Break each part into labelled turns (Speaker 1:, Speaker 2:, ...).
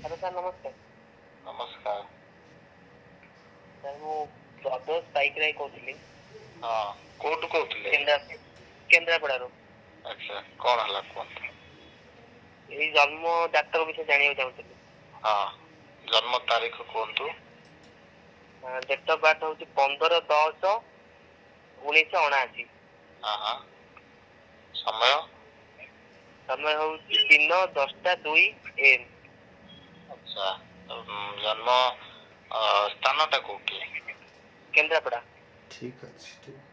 Speaker 1: Hello sir नमस्ते।
Speaker 2: नमस्कार।
Speaker 1: Sir मु प्रदोष बाइक राय कहूली।
Speaker 2: हाँ कोठु कहते
Speaker 1: केन्द्रापड़ारू।
Speaker 2: अच्छा कौन हला कुहतु।
Speaker 1: एई जन्म डाक्टर विषय जानिया चाहूली।
Speaker 2: हाँ जन्म तारीख कहतु।
Speaker 1: डेट ऑफ बर्थ होची 15/10/1979।
Speaker 2: हाँ हाँ समय
Speaker 1: समय होची 3:10:02 AM।
Speaker 2: अच्छा जन्म स्थान टा कोठी
Speaker 1: केन्द्रापड़ा।
Speaker 3: ठीक अच्छे ठीक अच्छे।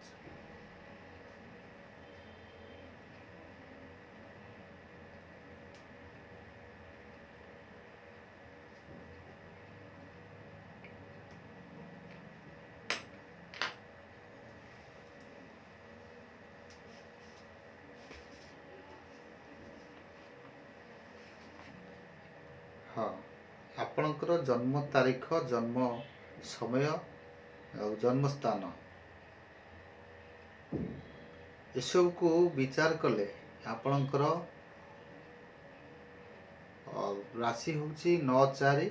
Speaker 3: हाँ आपणकर जन्म तारीख जन्म समय और जन्म स्थान एसबू को विचार कले आपणकर राशि हूँ 9/4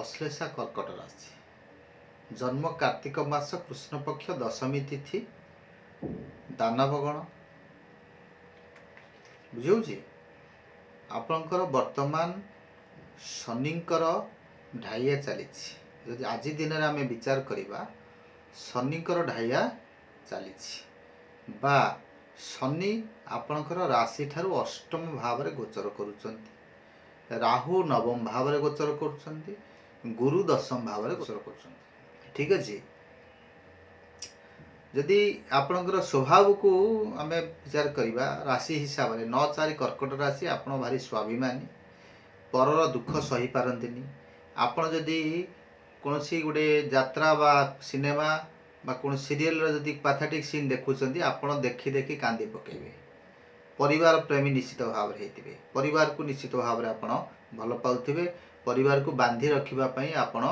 Speaker 3: अश्लेषा कर्कट राशि। जन्म कार्तिक मास कृष्ण पक्ष दशमी तिथि दानवगण बुझे। आपणकर वर्तमान शनिंकर ढाइया चली आज दिन में आम विचार करवा शनिंकर ढाइया चली बा शनि आपणकर राशि ठारू अष्टम भाव में गोचर करुँच। राहु नवम भाव में गोचर कर गुरु दशम भाव में गोचर कर ठीक अच्छे। जदि आपणकर स्वभाव को आम विचार करवा राशि हिसाब से 9/4 कर्कट राशि आप भारी स्वाभिमानी परर दुख सही पारंतिनी। आपण जदि कौन सी गोटे यात्रा बा सिनेमा बा कौन सीरियल जदि पैथेटिक सीन देखुंत आपण देखी देखी कांदी पकेबे। परिवार प्रेमी निश्चित भाव में होते परिवार को निश्चित भाव में आपण भल पाउथिबे परिवार को बांधी रखिबापई आपण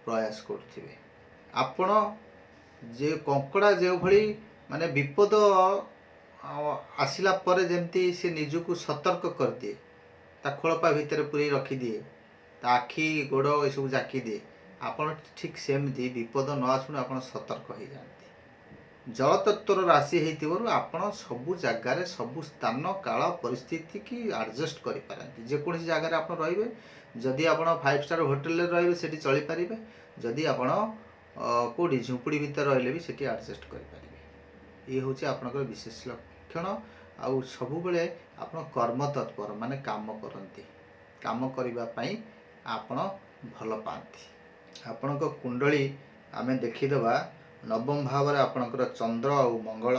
Speaker 3: प्रयास करुथिबे। आपण जे कंकड़ा जो भली माने विपद आसिला परे जेमती से निजको सतर्क कर दिए ता खोलपा भितर पूरी रखिदिए ता आखि गोड़ ये सब जाकी दिए आपण ठीक सेमती विपद न आसुन आपण सतर्क हो जाती। जल तत्वर राशि होइतिबरु आपण सबु जगार सबु स्थान काल परिस्थिति की एडजस्ट करि पारंती। जेकोसी जगार आपण रहिबे जदि आपण 5 स्टार होटल रे रहिबे सेठी चली पारिबे जदि आपण कोडी झुंपड़ी भीतर रहिले भी सेठी एडजस्ट करि पारिबे। ये होची आपनकर विशेष लक्षण। आउ सबु बेले आपण कर्म तत्पर माने काम करंती काम करिबा पई आपण भल पाती। आपणक कुंडली आमे देखिदबा नवम भाव में आपणकर चंद्र और मंगल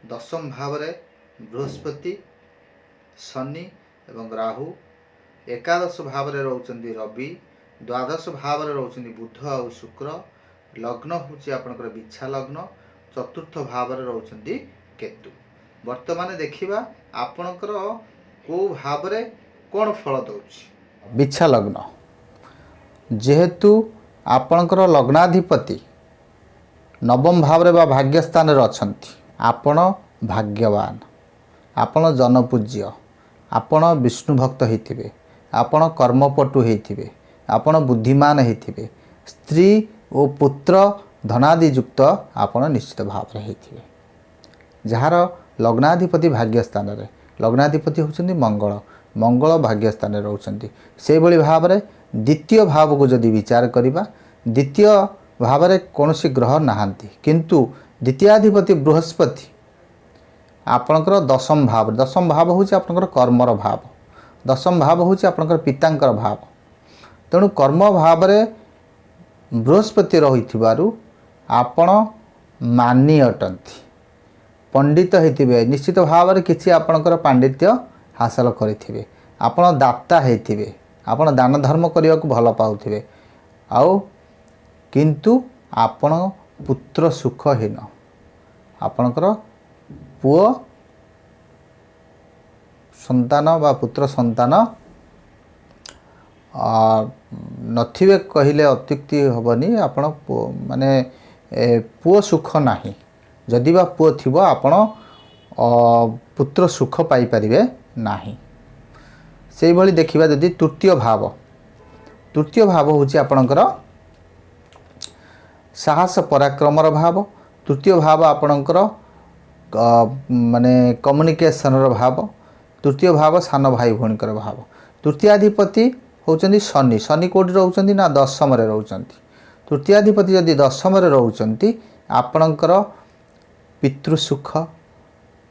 Speaker 3: दशम भाव में बृहस्पति शनि एवं राहु एकादश भाव में रोचंती रवि द्वादश भाव में रोचंती बुध और शुक्र लग्न होची आपणकर बिछा लग्न चतुर्थ भाव में रोचंती केतु। वर्तमान देखिबा आपणकर को भाव में कौन फल दउछि। बिछा लग्न जेहेतु आपणकर लग्नाधिपति नवम भाव में भाग्य स्थान अच्छी आपण भाग्यवान आपण जनपूज्य आपण विष्णु भक्त होइथिबे आपण कर्मपटु होइथिबे आपण बुद्धिमान होइथिबे स्त्री और पुत्र धनादि युक्त आपण निश्चित भाव में होइथिबे। जार लग्नाधिपति भाग्य स्थान रे लग्नाधिपति होउछन्ती मंगल मंगल भाग्य स्थान रे रहउछन्ती से भली भाव में द्वितीय भाव को जदि विचार करिबा द्वितीय भाव में कौन सी ग्रह नहांती किंतु द्वितीयाधिपति बृहस्पति आपणकर दशम भाव हूँ आपणकर कर्मर भाव दशम भाव हूँ आपणकर पितांकर भाव तेणु कर्म भाव में बृहस्पति रही आपण मानी अटंती पंडित होइथिबे निश्चित भाव में किसी आपणकर पांडित्य हासिल करिथिबे आपण दाता होइथिबे आपण दान धर्म करने को भल पाउथिबे आउ किंतु आपण पुत्र सुखहीन आपणकर पुओ संतान बा पुत्र संतान नथिबे कहिले अत्युक्ति हेबनी आपण माने पुओ सुख नाही जदि बा पुओ थिबो आपण पुत्र सुख पाई परिबे नाही। से भली देखिबा जदि तृतीय भाव तृतीय भाव होची आपणकर साहस पराक्रमर भाव। तृतीय भाव आपणकर माने कम्युनिकेशन भाव। तृतीय भाव सान भाई भौणीकर भाव। तृतीयाधिपति होचंदी शनि। शनि कोठी रहउचंदी ना दशम रे रहउचंदी। तृतीयाधिपति यदि दशम रे रहउचंदी आपणकर पितृसुख,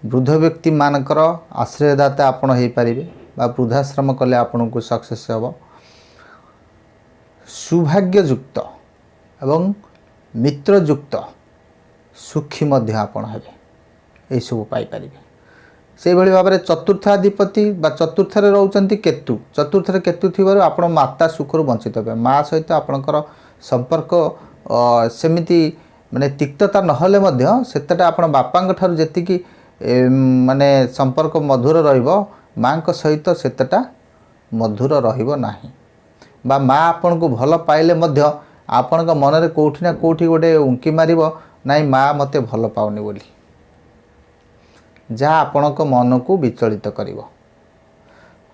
Speaker 3: वृद्ध व्यक्ति मानकर आश्रयदाता आपण हो पारे बा वृद्धाश्रम कले आपण को सक्सेस हम। सौभाग्ययुक्त एवं मित्रयुक्त सुखी मध्य आपण हेबे यही सब पाइपर। से भली भाव में चतुर्थाधिपति बा चतुर्थ रोचंती केतु। चतुर्थ केतु थी आपण माता सुखर वंचित हे। माँ सहित आपणकर संपर्क सेमिति माने तिक्तता नहले मध्य सेतटा आपण बापांक ठारू जेतिकी माने संपर्क मधुर रहिबो माँ को सहित सेतटा मधुर रहिबो नाही। बा माँ आपन को भल पाइले मध्य आपण का मन रे कोठी ना कोठी गोटे उंकी मारिबो नाई माँ मते भल पाउनी बोली, जहाँ आपण को मन को विचलित करिवो।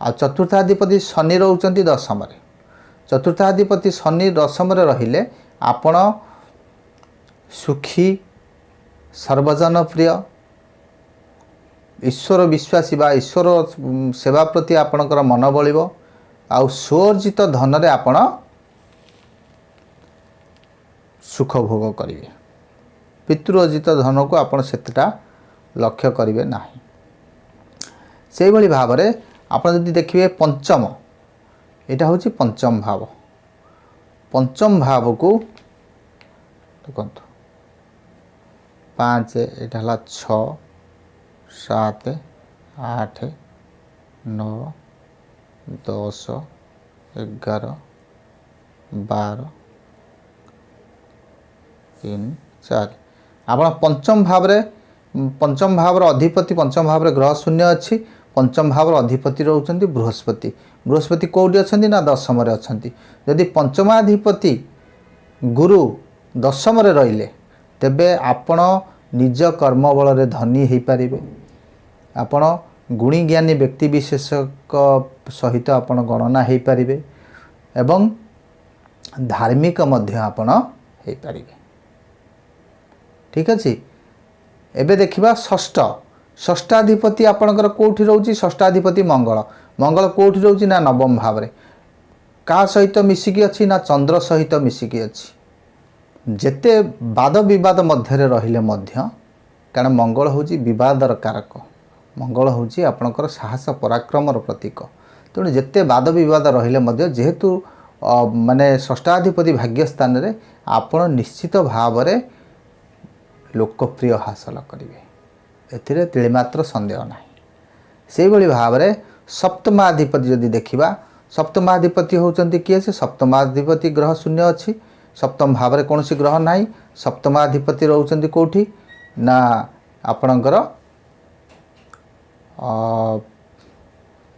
Speaker 3: आ चतुर्थाधिपति शनि रहउचंती दशम रे। चतुर्थाधिपति शनि दशम रे रहिले आपण सुखी, सर्वजन प्रिय, ईश्वर विश्वासी बा ईश्वर सेवा प्रति आपणकर मन बलिबो। आ स्वर्जित धन रे आपण सुख भोग करिवे। पितृअर्जित धन को आपण सेतटा लक्ष्य करिवे नाही। से भली भाव रे आपण यदि देखिए पंचम, एटा होची पंचम भाव। पंचम भाव को देखंतु 5 एटा हला 6 7 8 9 10 11 12 3 4 आपण पंचम भाव रे पंचम भाव अधिपति पंचम भाव रे ग्रह शून्य अच्छी। पंचम भाव अधिपति रहउचंती बृहस्पति। बृहस्पति कोठी अछंती ना दशम रे अछंती। यदि पंचमाधिपति गुरु दशम रे रहिले तेबे आपण निज कर्म बल रे धनी हे पारिबे। आपण गुणी ज्ञानी व्यक्ति विशेषक सहित आपण गणना हे पारिबे एवं धार्मिक मध्य आपण हे पारिबे। ठीक अछि। एबे देखिबा षष्ठ। षष्ठाधिपति आपणकर कोठी रहउची? षष्ठाधिपति मंगल। मंगल कोठी रहउची ना नवम भाव रे। का सहित मिसिकी अछि ना चंद्र सहित मिसिकी अछि। जेते वाद विवाद मध्य रे रहिले मध्य कारण मंगल होची विवादर कारक। मंगल होची आपणकर साहस पराक्रमर प्रतीक। तेणु जेते वाद विवाद रहिले मध्य जेहेतु माने षष्ठाधिपति भाग्य स्थान रे आपण निश्चित भाव रे लोकप्रिय हासिल करेंगे। एथिरे तिळमात्र संदेह ना। से भली भाव में सप्तमाधिपति जदि देखिबा, सप्तमाधिपति होचंती किए से? सप्तमाधिपति ग्रह शून्य अच्छी। सप्तम भाव में कौन ग्रह ना। सप्तमाधिपति रहउचंती कोठी ना आपणकर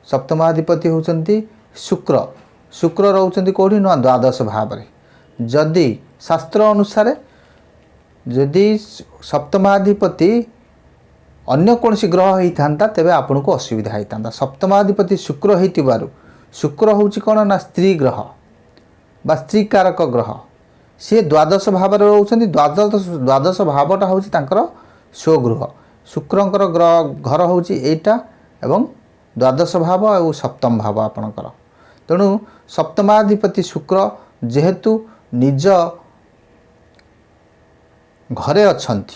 Speaker 3: सप्तमाधिपति होचंती शुक्र। शुक्र रहउचंती कोठी ना द्वादश भाव में। जदि शास्त्र अनुसार जदि सप्तमाधिपति अन्य कौन ग्रह होता तेबे आपन को असुविधा होता। सप्तमाधिपति शुक्र होइतिबारु शुक्र होची कौन ना स्त्री ग्रह बा स्त्री कारक ग्रह। सी द्वादश भाव में रोचंती। द्वादश भावटा होची तांकर स्वगृह। शुक्रंकर ग्रह घर होची एटा एवं द्वादश भाव और सप्तम भाव आपणकर। तेणु सप्तमाधिपति शुक्र जेहेतु निज घरे अछंती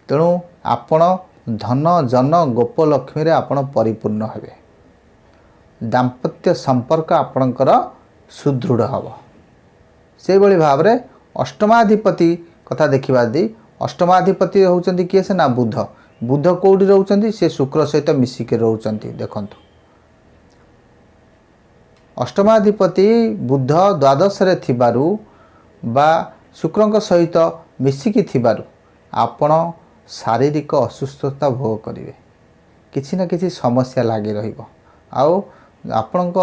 Speaker 3: तेणु आपण धन जन गोपलक्ष्मी रे आपण परिपूर्ण हेबे। दाम्पत्य संपर्क आपणकर सुदृढ़ हब। से भली भाव में अष्टमाधिपति कथा देखिबा दी अष्टमाधिपति होचंती किए से ना बुध। बुध कोठी रहउचंती? से शुक्र सहित मिसिके रहउचंती। देखंतु अष्टमाधिपति बुध द्वादश रे थिबारु बा शुक्रंक सहित मिसिकी थिबारु आपण शारीरिक असुस्थता भोग करिवे। किछि ना किछि समस्या लागी रहिबो। आउ आपणक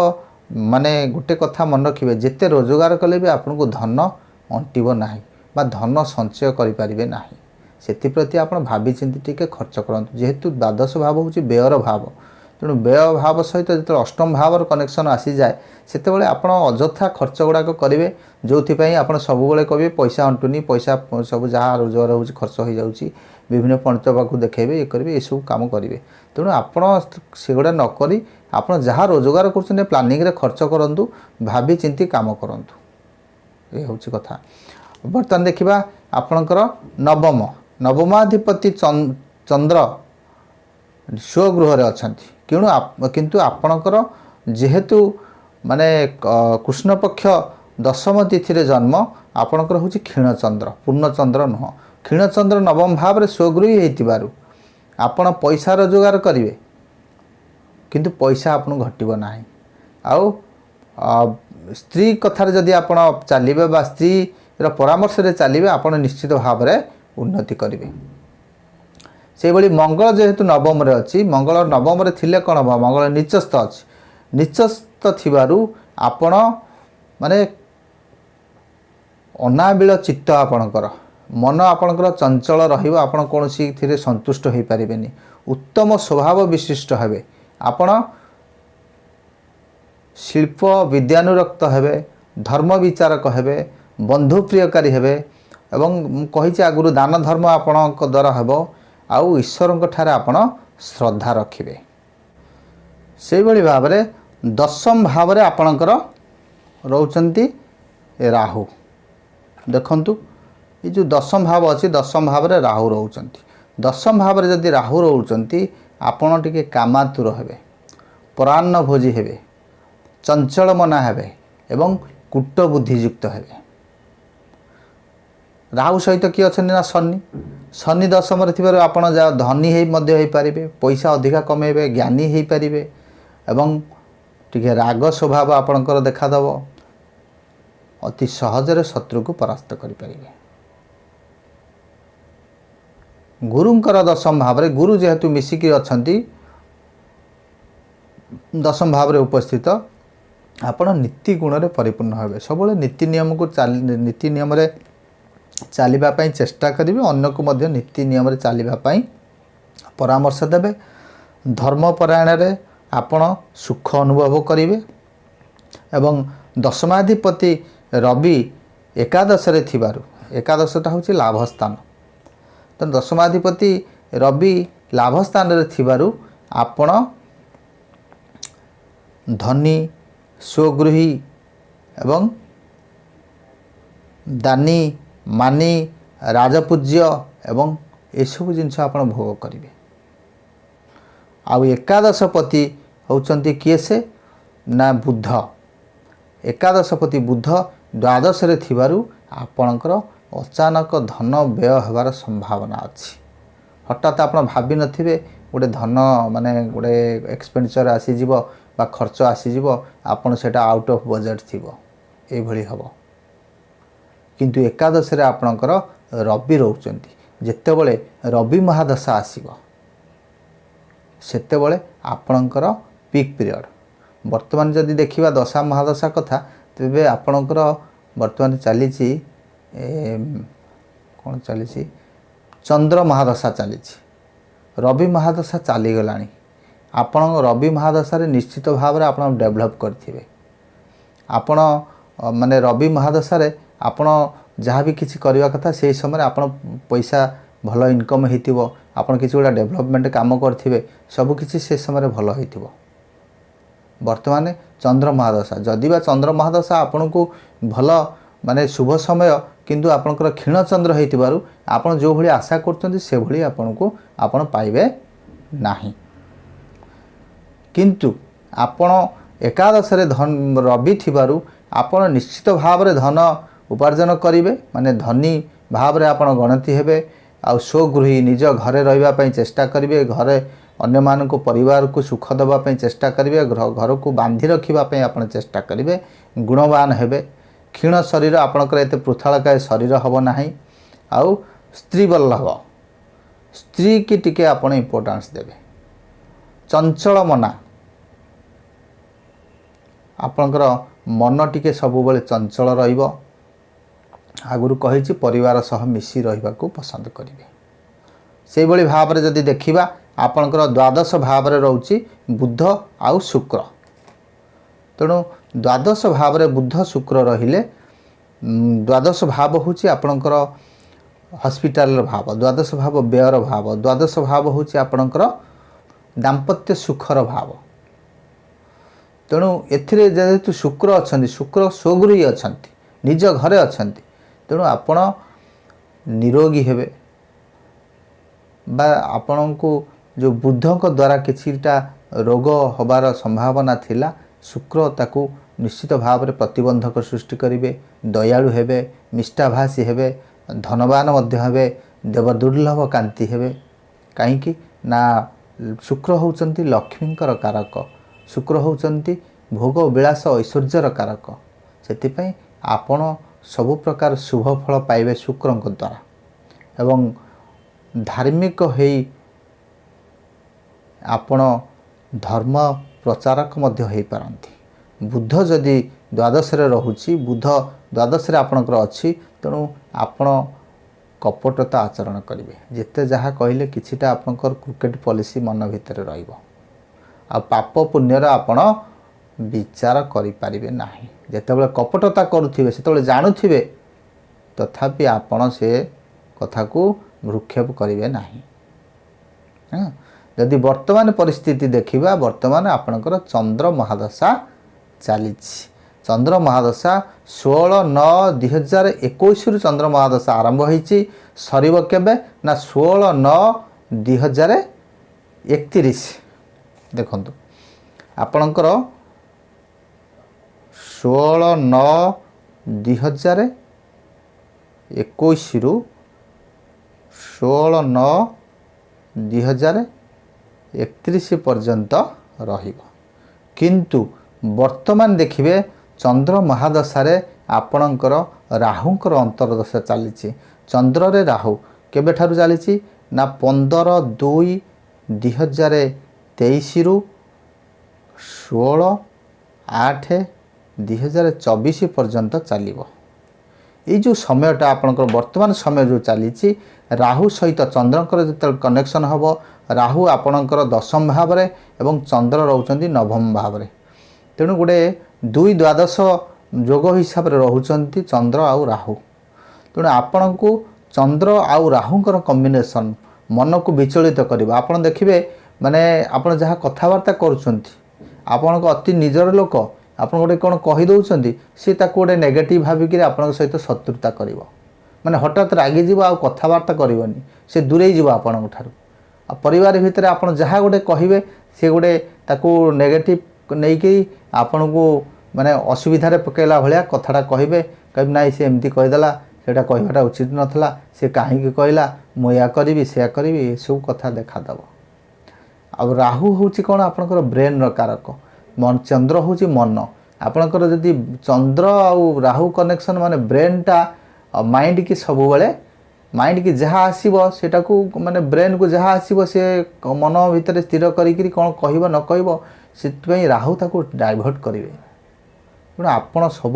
Speaker 3: माने गोटे कथा मन रखिबे जेते रोजगार कले भी आपन को धन अंटिबो नाही बा धन संचय करि परिबे नाही। सेति प्रति आपण भाबी चिंती टिके खर्च करंतु। जेहेतु द्वादश भाव होची व्ययर भाव तेणु व्यय भाव सहित जो अष्टम भावर कनेक्शन आसी जाए सेतेबेले आपण अଯଥା खर्च गुड़ाक करेंगे जो आप सबुबले कहे पैसा अंटुनी पैसा सब जहाँ रोजगार हो खर्च हो जाऊँगी विभिन्न पंडित पाक देखेबे ये करेंगे ये सब काम करेंगे तेणु आपण सेगुड़ा नक आप जहाँ रोजगार कर प्लानिंग रे खर्च करूँ भाभी चिंती काम करूँ ये हूँ कथा। बर्तमान देखा आपणकर नवम नवमाधिपति चंद्र स्वगृह अच्छा किंतु आपणकर जेहेतु माने कृष्ण पक्ष दशम तिथि जन्म आपणकर हूँ क्षीणचंद्र पूर्णचंद्र नुह क्षीणचंद्र नवम भाव में स्वगृही होइतिबारु आपण पैसा रोजगार करेंगे किंतु पैसा आपन घटब ना आउ स्त्री कथार जदि आपण चलिबे बा स्त्री परामर्श रे चलिबे आपण निश्चित भाव में उन्नति करेंगे। से भली मंगल जेहेतु नवम रे अच्छी मंगल नवम रे थिले कौन हम मंगल नीचस्थ अच्छी नीचस्थ थिबारु आपण माने अनाबिल चित्त आपणकर मन आपणकर चंचल रहिबो आपण कोनोसी थिरे संतुष्ट होई परिबेनी उत्तम स्वभाव विशिष्ट हेबे आपण शिल्प विद्यानुरक्त हेबे धर्म विचारक हेबे बंधु प्रियकारी हेबे एवं कही आगुरु दान धर्म आपण द्वारा हेबो आउ ईश्वर ठारे आपण श्रद्धा रखिबे। से भली भाव रे दशम भाव रे आपणकर रहउचंती राहु देखंतु ये जो दशम भाव अच्छी दशम भाव रे राहु रहउचंती दशम भाव रे जदि राहु रहउचंती आपण टिके कामातुर हेबे परान्न भोजी हेबे चंचल मना हेबे एवं कूट बुद्धियुक्त हेबे। राहु सहित किए अच्छा ना शनि शनि दशम रे आप धनी हो पारे पैसा अधिका कमेबे ज्ञानी हो पारे एवं टिके राग स्वभाव आपणकर देखादेव अति सहजरे शत्रु को परास्त करें। गुरुंकर दशम भाव रे गुरु जेहेतु मिसिकी अच्छी दशम भाव रे उपस्थित आपण नीति गुण रे परिपूर्ण हेबे सब नीति नियम को नीति नियम रे चलिबा पई चेष्टा करिवे अन्य को मध्य नीति नियम रे चलिबा पई परामर्श देबे धर्म परायण रे आपण सुख अनुभव करिवे एवं दशमाधिपति रवि एकादश रे थिबारु एकादशटा होछि लाभ स्थान तो दशमाधिपति रवि लाभ स्थान रे थिबारु आपण धनी स्वगृही एवं दानी मानी राजपूज्य एवं एसबू जिनस आप भोग करेंगे। आउ एकादशपति होउचंती किए से ना बुध एकादशपति बुध द्वादश रे थिबारु आपणकर अचानक धन व्यय होबार संभावना अच्छी हठात आप भावी नथिबे गोटे धन माने गोटे एक्सपेंडिचर आसीजिव बा खर्च आसीजिव आपन सेटा आउट ऑफ बजेट थिबो ए भली हबो किंतु एकादश रे आपणकर रवि रहउचंती जेतेबेले रवि महादशा आसीबो सेतेबेले आपणकर पीक पीरियड वर्तमान जदि देखिबा दशा महादशा कथा तेबे आपणकर वर्तमान चलीची कौन चली चंद्र महादशा चली रवि महादशा चली गलानी आपण रवि महादशा रे निश्चित भाव रे आपण डेवलप करथिबे आपण माने रवि महादशा रे आपण जहाँ भी किसी करवा कथा से समय आपण पैसा भल इनकम होइतिबो आपण किसी गोटा डेवलपमेंट काम करथिबे सब किसी से समय भल होइतिबो। वर्तमान चंद्र महादशा जदि बा चंद्र महादशा आपण को भल माने शुभ समय किंतु आपणकर क्षीण चंद्र होइतिबारु आपण जो भली आशा करछन्ती से भली आपण को आपण पाइबे नाही किंतु आपण एकादश रे धन रवि थिबारु आपण निश्चित भाव रे धन उपार्जन करेंगे माने धनी भाव रे आपण गणति हेबे आ स्वगृही निज घरे रहिबा पई चेष्टा करेंगे घरे अन्य मान को परिवार को सुख देबा पई चेष्टा करेंगे घर को बांधि रखिबा पई आपण चेष्टा करेंगे गुणवान हेबे क्षीण शरीर आपणकर एते पृथालकाय शरीर हबो नाही आउ स्त्री बल्लभ स्त्री की टिके आपण इम्पोर्टेंस देबे चंचल मना आपणकर मन टिके सबुबले चंचल रहिबो आगुरु कहिछि परिवार सह मिसी रहिबा को पसंद करिवे से भली भाव रे जदि देखिबा आपणकर द्वादश भाव रे रोची बुध आउ शुक्र तेणु द्वादश भाव रे बुध शुक्र रहिले द्वादश भाव होची आपणकर हॉस्पिटल भाव द्वादश भाव व्ययर भाव द्वादश भाव होची आपणकर दाम्पत्य सुखर भाव तेणु एथिरे जेहेतु शुक्र अछंती शुक्र स्वगृही अछंती निज घरे अछंती तेणु आपण निरोगी हेबे बा आपण को जो बुधक द्वारा किछिटा रोग होबार संभावना थिला शुक्र ताकू निश्चित भाव में प्रतिबंधक सृष्टि करेंगे दयालु हेबे निष्ठाभाषी हेबे धनवान मध्य हेबे देवदुर्लभ कांति हेबे कहीं ना शुक्र होउचंती लक्ष्मींकर कारक शुक्र होउचंती भोग विलास ऐश्वर्यर कारक से आपण सबु प्रकार शुभ फल पाइबे शुक्र द्वारा एवं धार्मिक हेई आपण धर्म प्रचारक मध्य हो पारंती बुध जदि द्वादश रहुची बुध द्वादश आपणकर अच्छी तेणु आपण कपटता आचरण करेंगे जिते जहाँ कहले किछिटा आपणकर क्रिकेट पॉलिसी मन भितर रहिबो आ पाप पुण्यर आपण विचार करें ना जितेबाला कपटता करुवे से जानुवे तथापि आपण से कथा को भ्रूक्षेप करेंगे ना जदि वर्तमान परिस्थिति देखिबा वर्तमान आपणकर चंद्र महादशा चली चंद्र महादशा 16/9/2021 रु चंद्र महादशा आरंभ होईची सरीब केबे ना 16/9/2031 देखंतु आपणकर 16/9/2021 रु 16/9/2031 पर्यंत रहिबो किंतु वर्तमान देखिए चंद्र महादशा आपणकर राहुंकर अंतरदशा चली चंद्र रे राहु केबे ठारु चली ना 15/2/2023 रु 16/8/2024 पर्यंत चलिबो ये जो समयटा आपणकर वर्तमान समय जो चली राहु सहित चंद्रकर जो कनेक्शन हम राहु आपणकर दशम भाव में एवं चंद्र रोचंती नवम भाव में तेणु गोटे 2 द्वादश जोग हिसाब से रोचंती चंद्र आउ राहु तेणु आपण को चंद्र आउ राहुंकर कॉम्बिनेशन मन को विचलित करबा आपण देखिबे माने आपण जहाँ कथबार्ता करुछंती आपण को अति निजर लोक आपण गोटे कौन कही दौरान सी गोटे नेगेटिव भाविक आपण सहित शत्रुता करिवो माने हठात रागी जीव आ कथबार्ता करबनी से दूरे जीव आपण ठारू आ परिवार भितर आपण जहाँ गोटे कहिबे से गोटे ताकू नेगेटिव नहीं कि आपण को माने असुविधा रे पकेला भलिया कथाटा कहिबे कहि नाई से एमती कहिदला सेटा कहवाटा उचित नथला से काहे कहला मु या करिवि से करिवि सब कथा देखा दब आ राहु होची कोन आपनकर ब्रेन र कारक मन चंद्र होची मन आपनकर जदि चंद्र आ राहु कनेक्शन माने ब्रेन टा माइंड की सब बेले माइंड की जहाँ आसो सेटा को माने ब्रेन को जहाँ आसो से मन भितर स्थिर करी कौन कह न कह से राहु ताको डाइवर्ट करेंगे तेणु आपड़ सब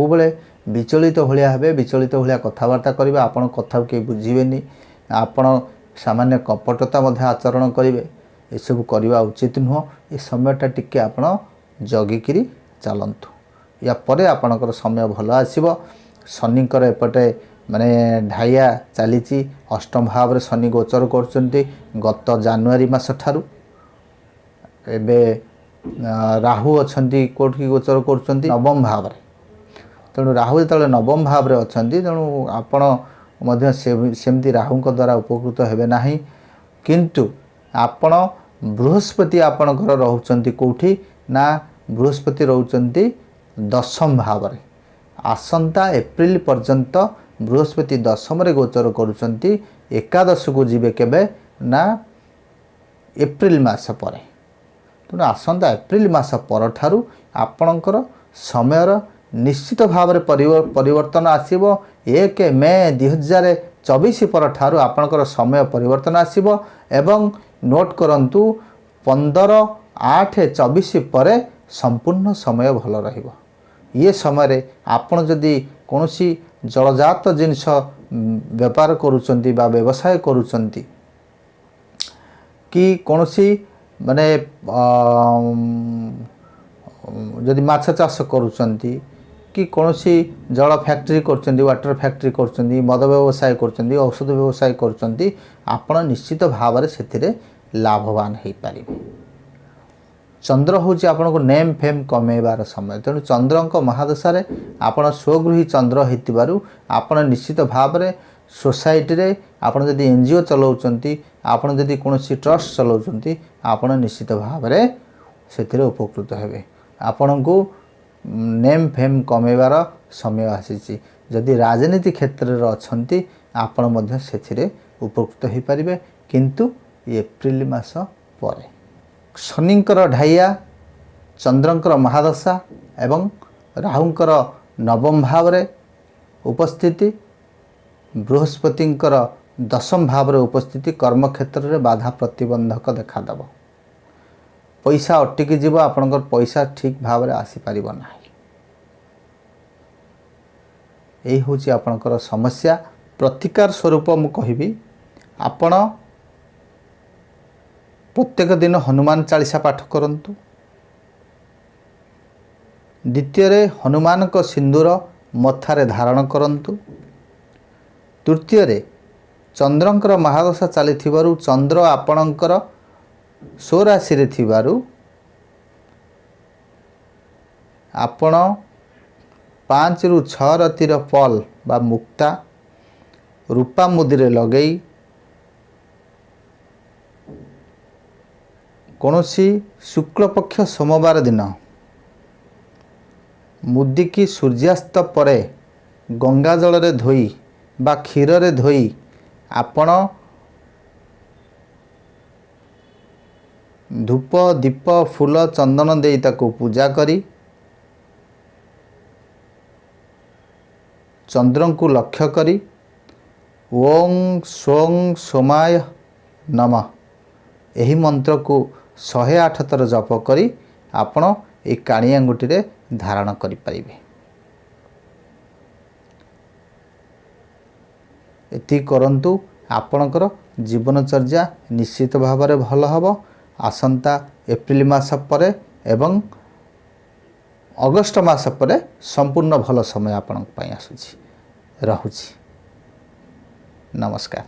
Speaker 3: विचलित भाया हे विचलित भाया कथबार्ता करेंगे आपड़ कथा कहीं बुझे आपड़ सामान्य कपटता आचरण करेंगे यू करवा उचित नुह ये समयटा टिके आपड़ जगिकी चलतु या परे आपणकर समय भल आसो शनिकर एपटे माने ढाइया चली अष्टम भाव में शनि गोचर करचंती गत जानुआरी मास ठारू एबे राहु अच्छी कोठी गोचर करचंती नवम भाव में तेणु राहु जो नवम भाव में अच्छा तेणु आपण सेमती राहु द्वारा उपकृत हेबे नाही किंतु आपण बृहस्पति आपणकर रोचंती कोठी ना बृहस्पति रोचंती दशम भाव में आसंता एप्रिल पर्यंत बृहस्पति दशम रे गोचर करुचंती एकादश को जीवे केबे ना एप्रिल मास पर तेणु आसंता एप्रिल मास पर ठारू आपणकर समयर निश्चित भाव में परिवर्तन आसीबो 1 मे 2024 पर ठारू आपणकर समय परिवर्तन आसीबो एवं नोट करंतु 15/8/24 पर संपूर्ण समय भल रहिबो ये समय आपण जदि कौनसी जलजात जिनस व्यापार करुचंती बा व्यवसाय करुचंती कि कौनसी माने जदि माछ चाष करुचंती कि कौनसी जल फैक्ट्री करचंती वाटर फैक्ट्री करचंती मद व्यवसाय करचंती औषध व्यवसाय करचंती आपण निश्चित भाव में से लाभवान हो पारे। चंद्र हूँ आपन को नेम फेम कमेबार समय तेणु चंद्र महादशा रे आपण स्वगृही चंद्र होइतिबारु आपण निश्चित भाव में सोसाइटी रे आपण जदि एनजीओ चलाउचंती आपण जदि कोनोसी ट्रस्ट चलाउचंती आपण निश्चित भाव में से उपकृत हेबे। आपण को नेम फेम कमेबार समय आसी जदि राजनीति क्षेत्र में अछंती आपण मध्य से उपकृत हो पारे किंतु एप्रिल मास पर शनिंकर ढाइया चंद्रंकर महादशा एवं राहुंकर नवम भाव रे उपस्थिति बृहस्पतिंकर दशम भाव रे उपस्थिति कर्म क्षेत्र में बाधा प्रतिबंधक देखादेव। पैसा अटकी जीव आपणकर पैसा ठीक भाव में आसीपार ना। यही हूँ आपणकर समस्या प्रतिकार स्वरूप मु कहिबी आपण प्रत्येक दिन हनुमान चालीसा पाठ करंतु। द्वितीय हनुमान को सिंदूर मथारे धारण करंतु। तृतीय चंद्रंकर महादशा चली चंद्र आपणकर स्वराशि रे थिबारु आपण 5 रु 6 रतिर पल बा मुक्ता रूपा मुदिरे लगई कौनसी शुक्ल पक्ष सोमवार दिन मुदी की सूर्यास्त परे गंगा जल रे धोई बा क्षीर रे धोई आपण धूप दीप फूल चंदन दे ताको पूजा करी चंद्र को लक्ष्य करी ओं स्वं सोमाय नमः यही मंत्र को 108 थर जप करी आपण ए काणी आंगुठी रे धारण करि परिबे। एति करंतु आपणकर जीवनचर्या निश्चित भाव में भल हबो। आसंता एप्रिल मास पर एवं अगस्ट मास पर संपूर्ण भल समय आपण पई आसुछि। रहुछि। नमस्कार।